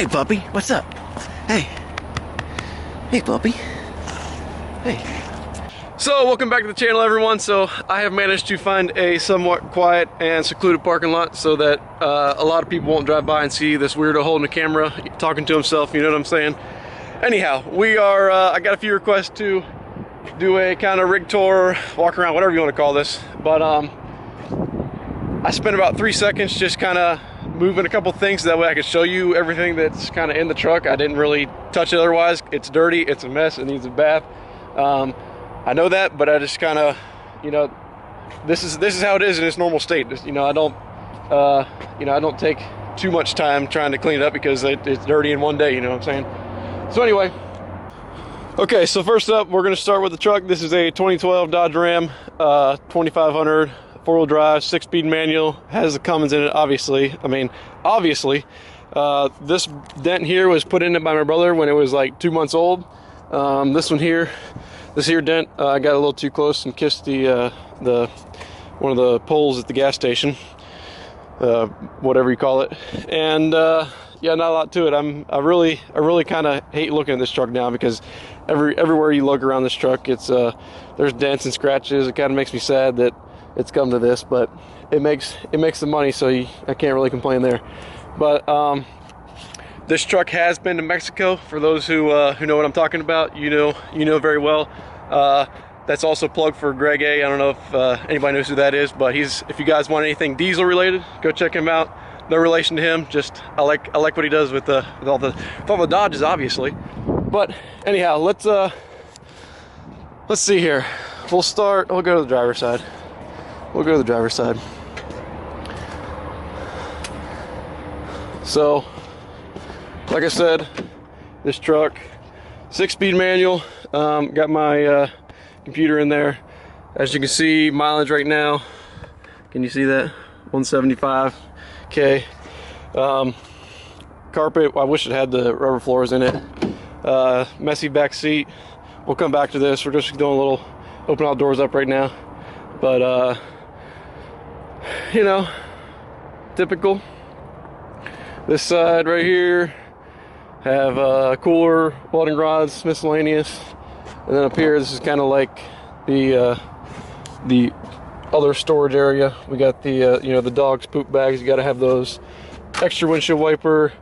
Hey, puppy, what's up? Hey. Hey, puppy. Hey. So, welcome back to the channel, everyone. So, I have managed to find a somewhat quiet and secluded parking lot so that a lot of people won't drive by and see this weirdo holding a camera, talking to himself, you know what I'm saying? Anyhow, we are, I got a few requests to do a kind of rig tour, walk around, whatever you want to call this. But I spent about 3 seconds just kind of moving a couple things so that way I could show you everything that's kind of in the truck. I didn't really touch it otherwise. It's dirty, it's a mess, it needs a bath. I know that, but I just kind of, you know, this is how it is in its normal state. You know, I don't take too much time trying to clean it up because it's dirty in one day, you know what I'm saying? So anyway, okay, so first up, we're going to start with the truck. This is a 2012 Dodge Ram 2500 four-wheel drive, 6-speed manual, has the Cummins in it, obviously. I mean, obviously. This dent here was put in it by my brother when it was like 2 months old. This here dent, I got a little too close and kissed one of the poles at the gas station, whatever you call it. And yeah, not a lot to it. I really kind of hate looking at this truck now because everywhere you look around this truck, it's there's dents and scratches. It kind of makes me sad that it's come to this, but it makes the money, so I can't really complain there. But this truck has been to Mexico. For those who know what I'm talking about, you know very well. That's also plugged for Greg A. I don't know if anybody knows who that is, but if you guys want anything diesel related, go check him out. No relation to him, just I like what he does with all the Dodges, obviously. But anyhow, let's see here. We'll go to the driver's side. So, like I said, this truck, 6-speed manual, got my computer in there. As you can see, mileage right now, can you see that? 175K. Carpet, I wish it had the rubber floors in it. Messy back seat. We'll come back to this. We're just doing a little open all doors up right now. But, you know, typical. This side right here have cooler, welding rods, miscellaneous. And then up here, this is kind of like the other storage area. We got the you know, the dog's poop bags. You got to have those. Extra windshield wiper.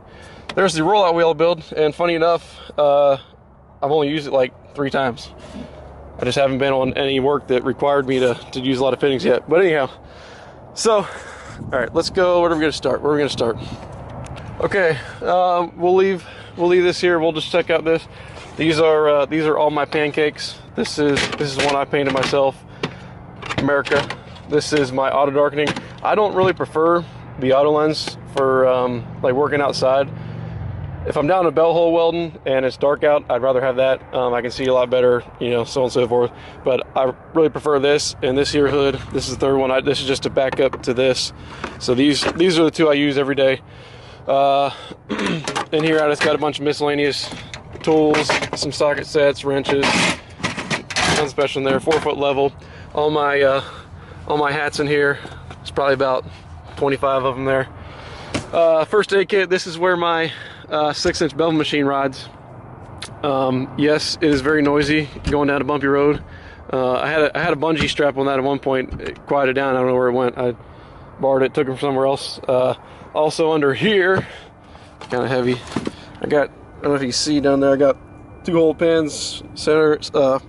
There's the rollout wheel build, and funny enough, I've only used it like 3 times. I just haven't been on any work that required me to use a lot of fittings yet. But anyhow, so all right, let's go. Where are we going to start? Okay, we'll leave this here. We'll just check out this. These are all my pancakes. This is one I painted myself. America. This is my auto darkening. I don't really prefer the auto lens for like working outside. If I'm down a bell hole welding and it's dark out, I'd rather have that. I can see a lot better, you know, so on and so forth. But I really prefer this. And this here hood, this is the third one. This is just to back up to this. So these are the two I use every day. In here, I just got a bunch of miscellaneous tools, some socket sets, wrenches, nothing special in there. 4-foot level. All my hats in here. It's probably about 25 of them there. First aid kit. This is where my 6-inch bevel machine rides. Yes, it is very noisy going down a bumpy road. I had a bungee strap on that at one point. It quieted down. I don't know where it went. I borrowed it, took it from somewhere else. Also under here, kind of heavy. I don't know if you can see down there. I got 2 hole pins, center. I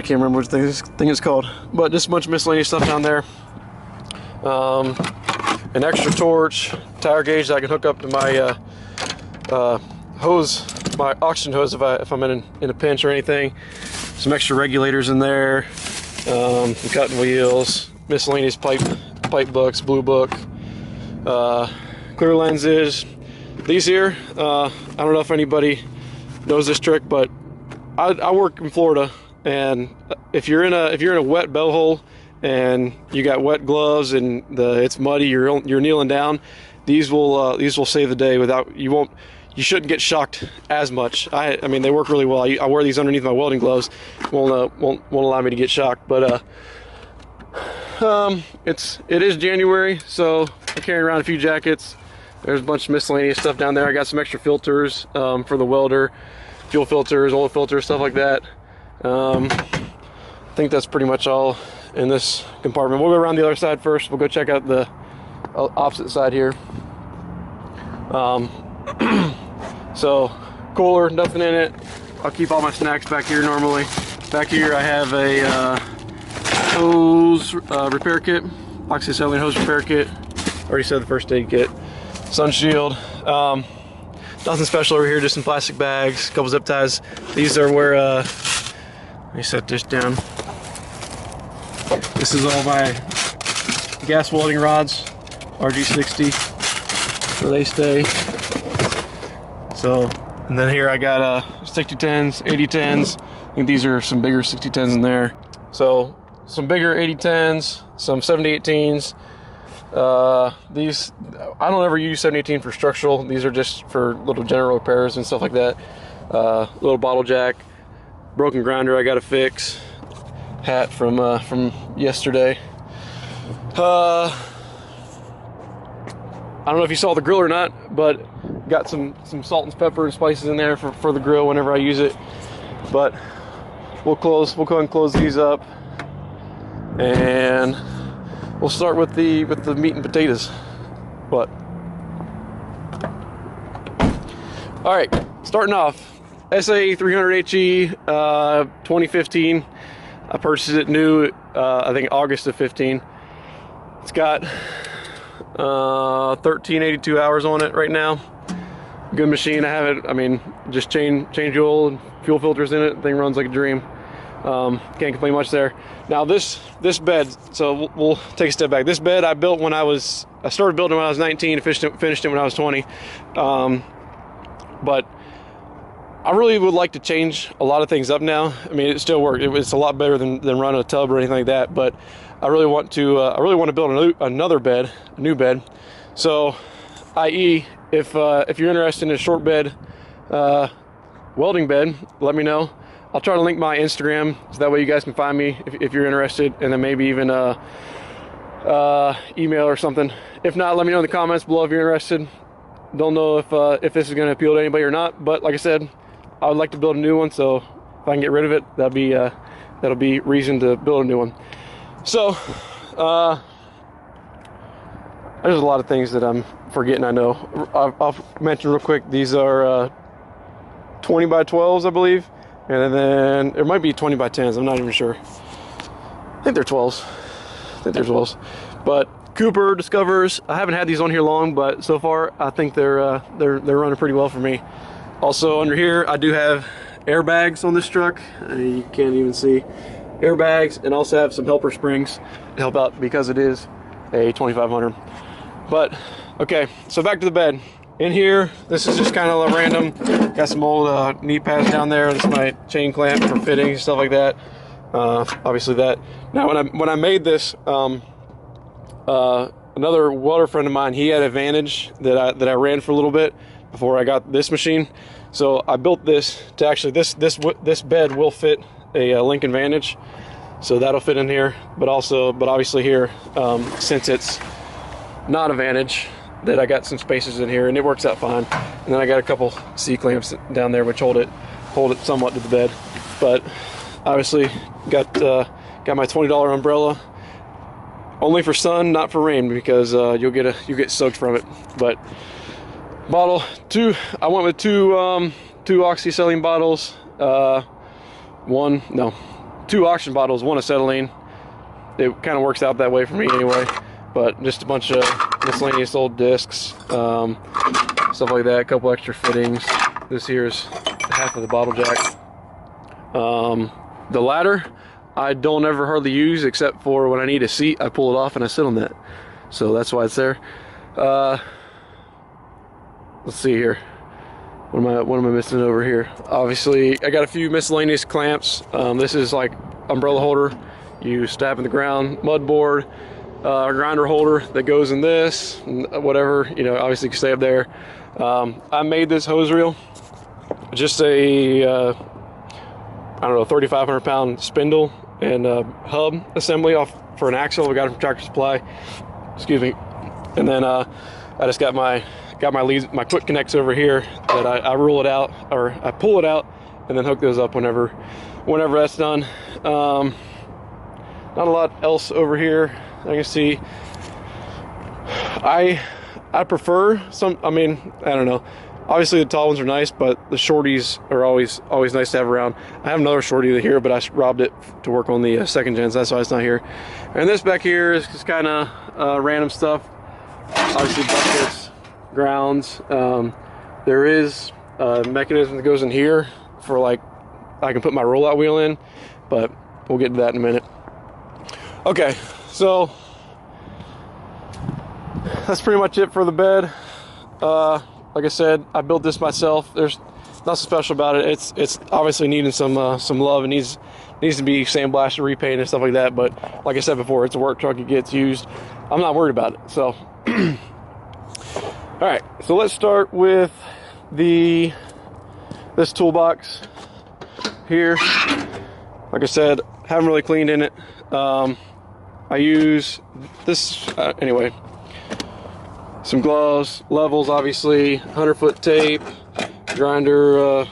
can't remember what this thing is called, but just a bunch of miscellaneous stuff down there. An extra torch, tire gauge that I can hook up to my hose, my oxygen hose if I'm in a pinch or anything. Some extra regulators in there, some cutting wheels, miscellaneous pipe books, blue book, clear lenses. These here, I don't know if anybody knows this trick, but I work in Florida, and if you're in a wet bell hole and you got wet gloves and it's muddy, you're kneeling down, these will save the day. You shouldn't get shocked as much. I mean, they work really well. I wear these underneath my welding gloves. Won't allow me to get shocked. But it is January, so I'm carrying around a few jackets. There's a bunch of miscellaneous stuff down there. I got some extra filters for the welder, fuel filters, oil filters, stuff like that. I think that's pretty much all in this compartment. We'll go around the other side first. We'll go check out the opposite side here. So cooler, nothing in it. I'll keep all my snacks back here normally. Back here I have a hose repair kit, oxyacetylene hose repair kit. Already said the first aid kit. Sun shield. Nothing special over here, just some plastic bags, a couple zip ties. These are where, let me set this down. This is all my gas welding rods, RG60, where they stay. So, and then here I got 6010s, 8010s. I think these are some bigger 6010s in there. So, some bigger 8010s, some 7018s. These, I don't ever use 7018 for structural. These are just for little general repairs and stuff like that. Little bottle jack, broken grinder I gotta fix, hat from yesterday. I don't know if you saw the grill or not, but got some salt and pepper and spices in there for the grill whenever I use it. But we'll go ahead and close these up, and we'll start with the meat and potatoes. But all right, starting off, SA 300HE 2015. I purchased it new, I think August of 15. It's got 1382 hours on it right now. Good machine. I have it, I mean, just change oil and fuel filters in it. Thing runs like a dream. Can't complain much there. Now this bed, so we'll take a step back. This bed I built when I started building when I was 19, finished it when I was 20. But I really would like to change a lot of things up now. I mean, it still works. It's a lot better than running a tub or anything like that. But I really want to build a new bed. So, i.e., if you're interested in a short bed, welding bed, let me know. I'll try to link my Instagram so that way you guys can find me if you're interested, and then maybe even email or something. If not, let me know in the comments below if you're interested. Don't know if this is going to appeal to anybody or not, but like I said, I would like to build a new one. So if I can get rid of it, that'll be reason to build a new one. So there's a lot of things that I'm forgetting. I know. I'll mention real quick. These are 20 by 12s, I believe. And then there might be 20 by 10s. I'm not even sure. I think they're 12s. But Cooper Discovers. I haven't had these on here long, but so far I think they're running pretty well for me. Also under here, I do have airbags on this truck. You can't even see airbags, and also have some helper springs to help out because it is a 2500. But okay, so back to the bed. In here, this is just kind of a random. Got some old knee pads down there. This is my chain clamp for fitting and stuff like that. Obviously that. Now when I made this, another welder friend of mine, he had a Vantage that I ran for a little bit before I got this machine. So I built this to actually this bed will fit a Lincoln Vantage, so that'll fit in here. But obviously here, since it's not a Vantage, that I got some spaces in here, and it works out fine. And then I got a couple C clamps down there which hold it somewhat to the bed. But obviously got my $20 umbrella, only for sun, not for rain, because you'll get soaked from it. But bottle two, I went with two oxyacetylene bottles, two oxygen bottles, one acetylene. It kind of works out that way for me anyway. But just a bunch of miscellaneous old discs, stuff like that, a couple extra fittings. This here's half of the bottle jack. The ladder I don't ever hardly use, except for when I need a seat, I pull it off and I sit on that. So that's why it's there. Let's see here. What am I missing over here? Obviously, I got a few miscellaneous clamps. This is like umbrella holder. You stab in the ground, mud board, grinder holder that goes in this, whatever, obviously you can stay up there. I made this hose reel, just a, I don't know, 3,500 pound spindle and hub assembly off for an axle. We got it from Tractor Supply, excuse me. And then I just got my got my leads, my quick connects over here that I rule it out, or I pull it out and then hook those up whenever that's done. Not a lot else over here. I can see. I prefer some. I mean, I don't know. Obviously the tall ones are nice, but the shorties are always nice to have around. I have another shorty here, but I robbed it to work on the second gen, so that's why it's not here. And this back here is just kind of random stuff. Obviously buckets, grounds. There is a mechanism that goes in here for, like, I can put my rollout wheel in, but we'll get to that in a minute. Okay, so that's pretty much it for the bed. Like I said, I built this myself. There's nothing special about it. It's obviously needing some love. It needs to be sandblasted, repainted, and stuff like that. But like I said before, it's a work truck. It gets used. I'm not worried about it. So, all right. So let's start with this toolbox here. Like I said, haven't really cleaned in it. I use this anyway. Some gloves, levels, obviously, 100-foot tape, grinder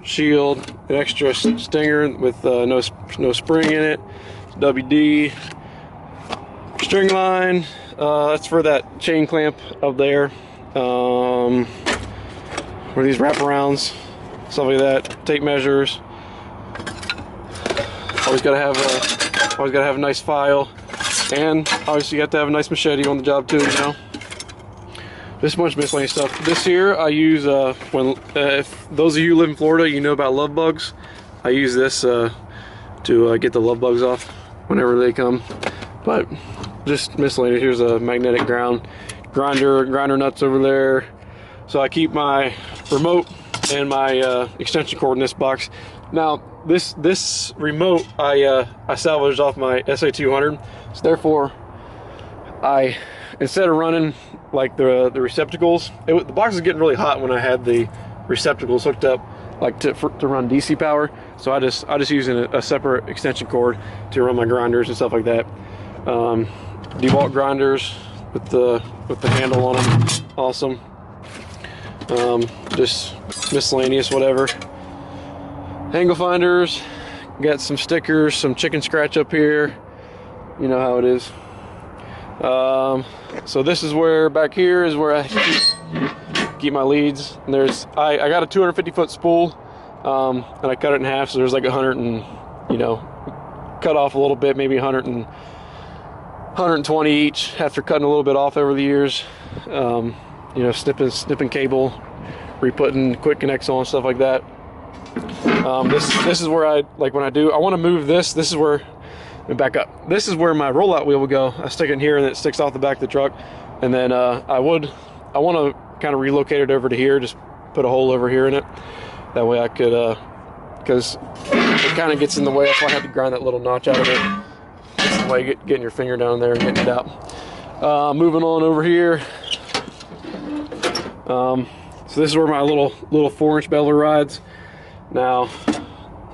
shield, an extra stinger with no spring in it, WD, string line, that's for that chain clamp up there, or these wraparounds, stuff like that, tape measures. Always gotta have a nice file, and obviously you have to have a nice machete on the job too, you know. Just a bunch of miscellaneous stuff. This here I use if those of you who live in Florida, you know about love bugs. I use this to get the love bugs off whenever they come. But just miscellaneous. Here's a magnetic grinder nuts over there. So I keep my remote and my extension cord in this box. Now this remote I salvaged off my SA200. So therefore instead of running like the receptacles, the box is getting really hot when I had the receptacles hooked up, like to run DC power. So I just use a separate extension cord to run my grinders and stuff like that. DeWalt grinders with the handle on them, awesome. Just miscellaneous whatever. Angle finders, got some stickers, some chicken scratch up here. You know how it is. So this is where, back here is where I keep my leads. And there's, I got a 250-foot spool, and I cut it in half, so there's like 100 and, you know, cut off a little bit, maybe 120 each after cutting a little bit off over the years. You know, snipping cable, re-putting quick connects on, stuff like that. This is where I want to move this. This is where, let me back up. This is where my rollout wheel will go. I stick it in here and it sticks off the back of the truck. And then I want to kind of relocate it over to here, just put a hole over here in it. That way I could, because it kind of gets in the way. That's why I had to grind that little notch out of it. Gets in the way getting your finger down there and getting it out. Moving on over here. So this is where my little 4-inch beveler rides. Now,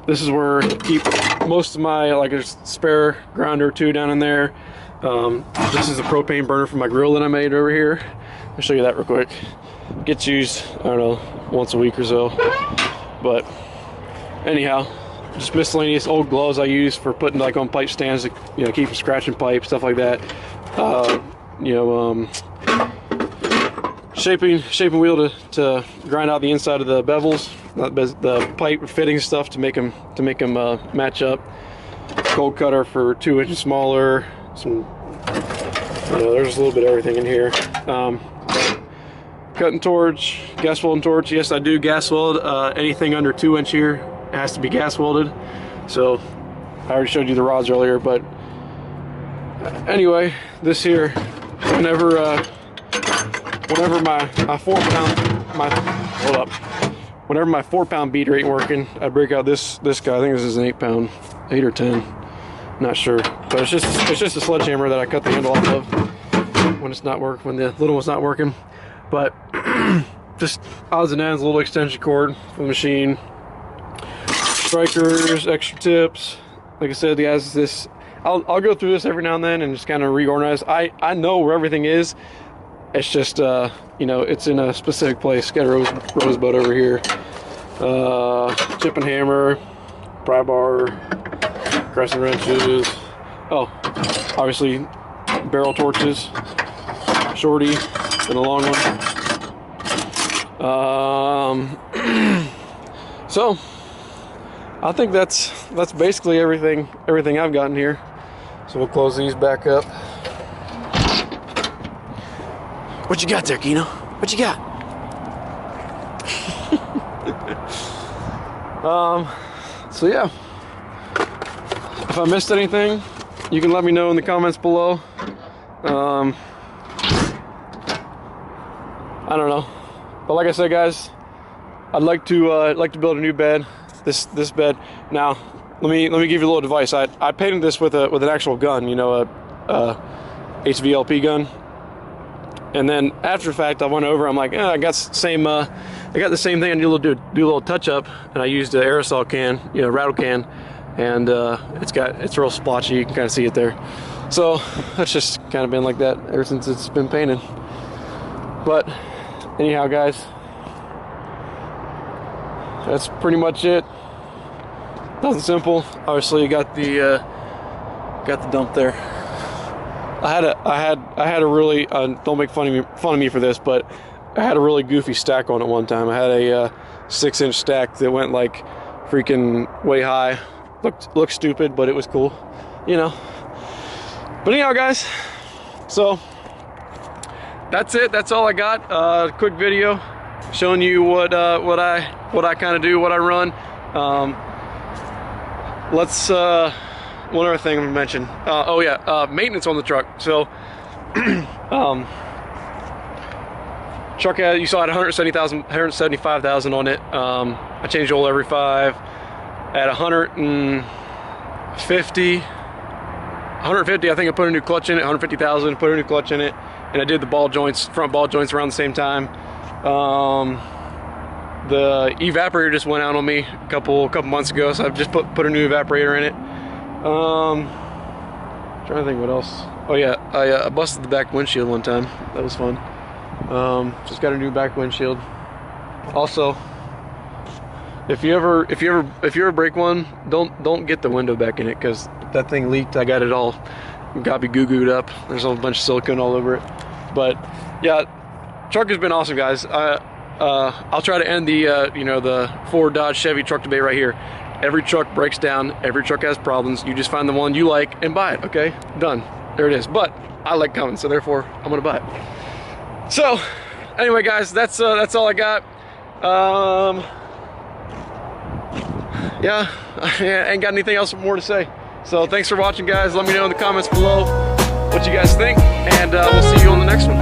this is where I keep most of my, like, a spare grinder or two down in there. This is a propane burner for my grill that I made over here. I'll show you that real quick. Gets used, I don't know, once a week or so. But anyhow, just miscellaneous old gloves I use for putting like on pipe stands to, you know, keep from scratching pipe, stuff like that. You know, shaping wheel to grind out the inside of the bevels, the pipe fitting stuff to make them match up. Gold cutter for 2 inches smaller. Some, you know, there's a little bit of everything in here. Cutting torch, gas welding torch. Yes, I do gas weld. Anything under 2 inch here has to be gas welded. So I already showed you the rods earlier, but anyway, this here, whenever my 4-pound beater ain't working, I break out this guy. I think this is an 8-pound, 8 or 10, not sure, but it's just a sledgehammer that I cut the handle off of when it's not working, when the little one's not working. But just odds and ends, a little extension cord for the machine, strikers, extra tips. Like I said, guys, this I'll go through this every now and then and just kind of reorganize. I know where everything is. It's just, you know, it's in a specific place. Got a rosebud over here. Chip and hammer, pry bar, crescent wrenches. Oh, obviously barrel torches, shorty, and a long one. So I think that's basically everything I've gotten here. So we'll close these back up. What you got there, Kino? What you got? So yeah, if I missed anything, you can let me know in the comments below. I don't know, but like I said, guys, I'd like to build a new bed. This bed. Now, let me give you a little advice. I painted this with an actual gun, you know, a HVLP gun. And then after the fact, I went over. I'm like, I got the same thing. I do a little touch up, and I used an aerosol can, you know, rattle can, and it's real splotchy. You can kind of see it there. So that's just kind of been like that ever since it's been painted. But anyhow, guys, that's pretty much it. Nothing simple. Obviously, you got the dump there. I had a really don't make fun of me for this, but I had a really goofy stack on it one time. I had a 6-inch stack that went like freaking way high. Looked stupid, but it was cool, you know. But anyhow, guys, so that's it. That's all I got. Quick video showing you what I kind of do, what I run. Let's. One other thing I'm gonna mention. Oh yeah, maintenance on the truck. So, truck you saw it 175,000 on it. I change oil every 5. At 150, I think I put a new clutch in it. 150,000, put a new clutch in it, and I did the front ball joints around the same time. The evaporator just went out on me a couple months ago, so I've just put a new evaporator in it. Trying to think what else. Oh yeah, I busted the back windshield one time. That was fun. Just got a new back windshield. Also, if you ever break one, don't get the window back in it, because that thing leaked. I got it all got to be goo-gooed up. There's a bunch of silicone all over it. But yeah, truck has been awesome, guys. I'll try to end the you know, the Ford, Dodge, Chevy truck debate right here. Every truck breaks down. Every truck has problems. You just find the one you like and buy it. Okay, done. There it is. But I like Cummins, so therefore I'm gonna buy it. So anyway, guys, that's all I got. Yeah, I ain't got anything else more to say. So thanks for watching, guys. Let me know in the comments below what you guys think, and we'll see you on the next one.